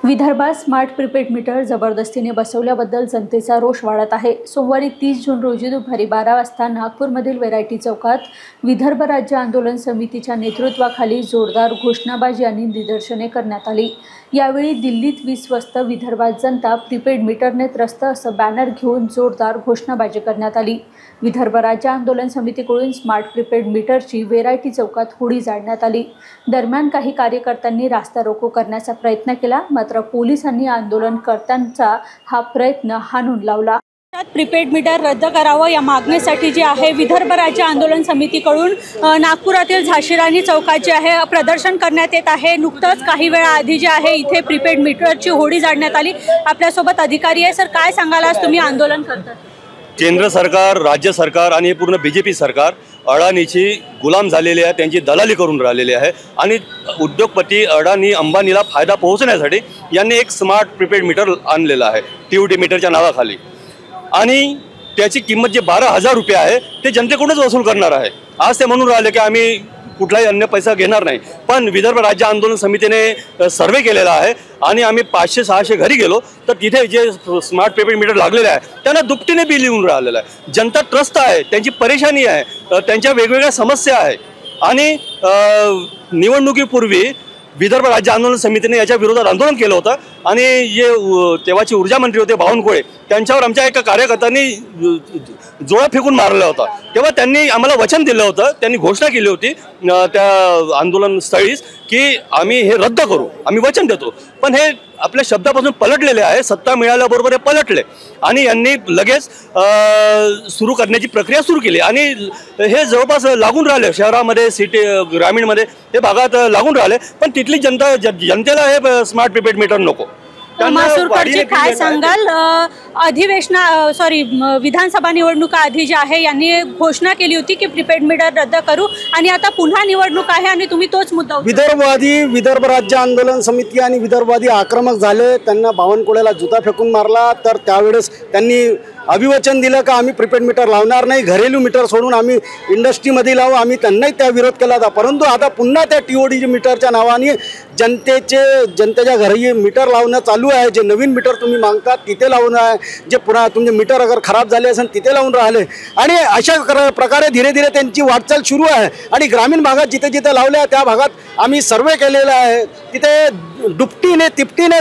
विदर्भात smart prepaid meter जबरदस्तीने बसवल्याबद्दल जनतेचा रोष वाढत आहे। सोमवारी 30 जून रोजी दुपारी 12 वाजता नागपूरमधील व्हेरायटी चौकात विदर्भ राज्य आंदोलन समितीच्या नेतृत्वाखाली जोरदार घोषणाबाजी आणि निदर्शने करण्यात आली। यावेळी दिल्लीत 20 वाजता विदर्भात जनता प्रीपेड मीटरने त्रस्त असं बॅनर घेऊन जोरदार घोषणाबाजी करण्यात आली। विदर्भ राज्य आंदोलन समितीकडून स्मार्ट प्रीपेड मीटरची व्हेरायटी चौकात होडी जाळण्यात आली। दरम्यान काही कार्यकर्त्यांनी रास्ता रोको करण्याचा प्रयत्न केला, मात्र पोलिसांनी आंदोलनकर्त्यांचा हा प्रयत्न हाणून लावला। प्रीपेड मीटर रद्द करावं या मागणीसाठी जे आहे विदर्भ राज्य आंदोलन समितीकडून नागपुरातील झाशीराणी चौकात जे आहे प्रदर्शन करण्यात येत आहे। नुकतंच काही वेळा आधी जे आहे इथे प्रीपेड मीटरची होडी जाळण्यात आली। आपल्यासोबत अधिकारी आहे। सर, काय सांगाल, आज तुम्ही आंदोलन करतात? केंद्र सरकार, राज्य सरकार आणि पूर्ण बीजेपी सरकार अडाणीची गुलाम झालेली आहे, त्यांची दलाली करून राहिलेली आहे आणि उद्योगपती अडाणी अंबानीला फायदा पोहोचण्यासाठी यांनी एक स्मार्ट प्रीपेड मीटर आणलेलं आहे TOT मीटरच्या नावाखाली, आणि त्याची किंमत जे 12,000 रुपये आहे ते जनतेकडूनच वसूल करणार आहे। आज ते म्हणून राहिले की आम्ही कुठलाही अन्य पैसा घेणार नाही, पण विदर्भ राज्य आंदोलन समितीने सर्वे केलेला आहे आणि आम्ही 500-600 घरी गेलो तर तिथे जे स्मार्ट प्रीपेड मीटर लागलेले आहे त्यांना दुपटीने बिल येऊन राहिलेलं आहे। जनता त्रस्त आहे, त्यांची परेशानी आहे, त्यांच्या वेगवेगळ्या समस्या आहे आणि निवडणुकीपूर्वी विदर्भ राज्य आंदोलन समितीने याच्या विरोधात आंदोलन केलं होतं आणि जे तेव्हाचे ऊर्जा मंत्री होते बावनकुळे, त्यांच्यावर आमच्या एका कार्यकर्त्यांनी जोळा फेकून मारला होता। तेव्हा त्यांनी आम्हाला वचन दिलं होतं, त्यांनी घोषणा केली होती त्या आंदोलन स्थळीच की आम्ही हे रद्द करू, आम्ही वचन देतो, पण हे आपल्या शब्दापासून पलटलेले आहे। सत्ता मिळाल्याबरोबर हे पलटले आणि यांनी लगेच सुरू करण्याची प्रक्रिया सुरू केली आणि हे जवळपास लागून राहिले शहरामध्ये, सिटी, ग्रामीणमध्ये हे भागात लागून राहिले, पण तिथली जनतेला हे स्मार्ट प्रीपेड मीटर नको। काय सांगाल? विधानसभा निवडणुका आधी जे आहे यांनी घोषणा केली होती की प्रीपेड मीटर रद्द करू आणि आता पुन्हा निवडणूक आहे आणि तुम्ही तोच मुद्दा विदर्भ राज्य आंदोलन समिती आणि विदर्भवादी आक्रमक झाले, त्यांना बावनकुळेला जुता फेकून मारला। तर त्यावेळेस त्यांनी अभिवचन दिलं का आम्ही प्रीपेड मीटर लावणार नाही, घरेलू मीटर सोडून आम्ही इंडस्ट्रीमध्ये लावू, आम्ही त्यांनाही त्या विरोध केला होता। परंतु आता पुन्हा त्या TOT मीटरच्या नावाने जनतेच्या घरी मीटर लावणं चालू आहे। जे नवीन मीटर तुम्ही मागतात तिथे लावून आहे, जे पुन्हा तुमचे मीटर अगर खराब झाले असेल तिथे लावून राहिले आणि अशा प्रकारे धीरे धीरे त्यांची वाटचाल सुरू आहे। आणि ग्रामीण भागात जिथे जिथे लावले आहे त्या भागात आम्ही सर्वे केलेला आहे, तिथे दुपटीने तिपटीने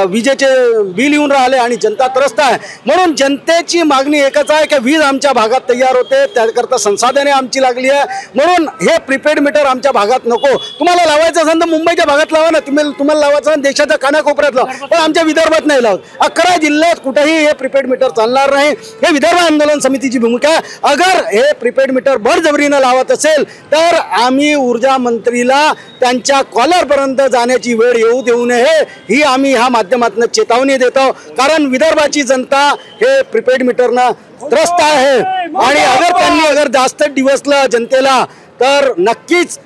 विजेचे बिल येऊन राहिले आणि जनता त्रस्त आहे। म्हणून जनतेची मागणी एकच आहे की वीज आमच्या भागात तयार होते, त्याकरता संसाधने आमची लागली आहे, म्हणून हे प्रीपेड मीटर आमच्या भागात नको। तुम्हाला लावायचं असेल तर मुंबईच्या भागात लावा ना, तुम्हाला लावायचं असेल देशाच्या कानाकोपऱ्यात लावा, पण आमच्या विदर्भात नाही लावत। 11 जिल्ह्यात कुठेही हे प्रीपेड मीटर चालणार नाही। हे विदर्भ आंदोलन समितीची भूमिका आहे। अगर हे प्रीपेड मीटर बळजबरीनं लावत असेल तर आम्ही ऊर्जा मंत्रीला त्यांच्या कॉलरपर्यंत जाण्याची वेळ येऊ देऊ नये, ही आम्ही ह्या माध्यमातून चेतावणी देतो। कारण विदर्भाची जनता हे प्रीपेड मीटरनं त्रस्त आहे आणि अगर जास्त दिवसलं जनतेला तर नक्कीच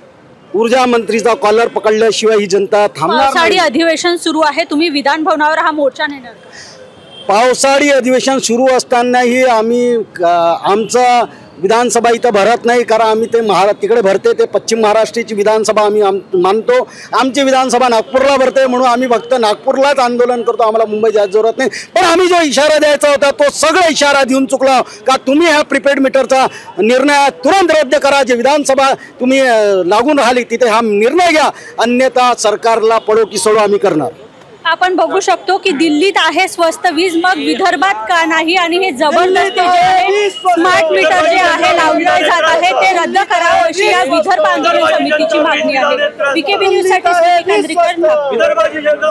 ऊर्जा मंत्रीचा कॉलर पकडल्याशिवाय ही जनता थांबणार नाही। पावसाळी अधिवेशन सुरू आहे, तुम्ही विधान भवनावर हा मोर्चा नेणार का? पावसाळी अधिवेशन सुरू असतानाही आम्ही आमचं विधानसभा इथं भरत नाही, कारण आम्ही ते तिकडे भरते, ते पश्चिम महाराष्ट्राची विधानसभा आम्ही मानतो। आमची विधानसभा नागपूरला भरते म्हणून आम्ही फक्त नागपूरलाच आंदोलन करतो, आम्हाला मुंबई जायची जरूरत नाही। पण आम्ही जो इशारा द्यायचा होता तो सगळा इशारा देऊन चुकला का तुम्ही ह्या प्रीपेड मीटरचा निर्णय तुरंत रद्द करा। जे विधानसभा तुम्ही लागून राहिली तिथे हा निर्णय घ्या, अन्यथा सरकारला पडो की सोडो आम्ही करणार। आपण बघू शकतो की दिल्लीत आहे स्वस्त वीज, मग विदर्भात का नाही? आणि हे जबरदस्ती जे आहे स्मार्ट मीटर जे आहे लावले जात आहे ते रद्द करावं अशी या विदर्भ आंदोलन समितीची मागणी आहे। BKB न्यूज साठी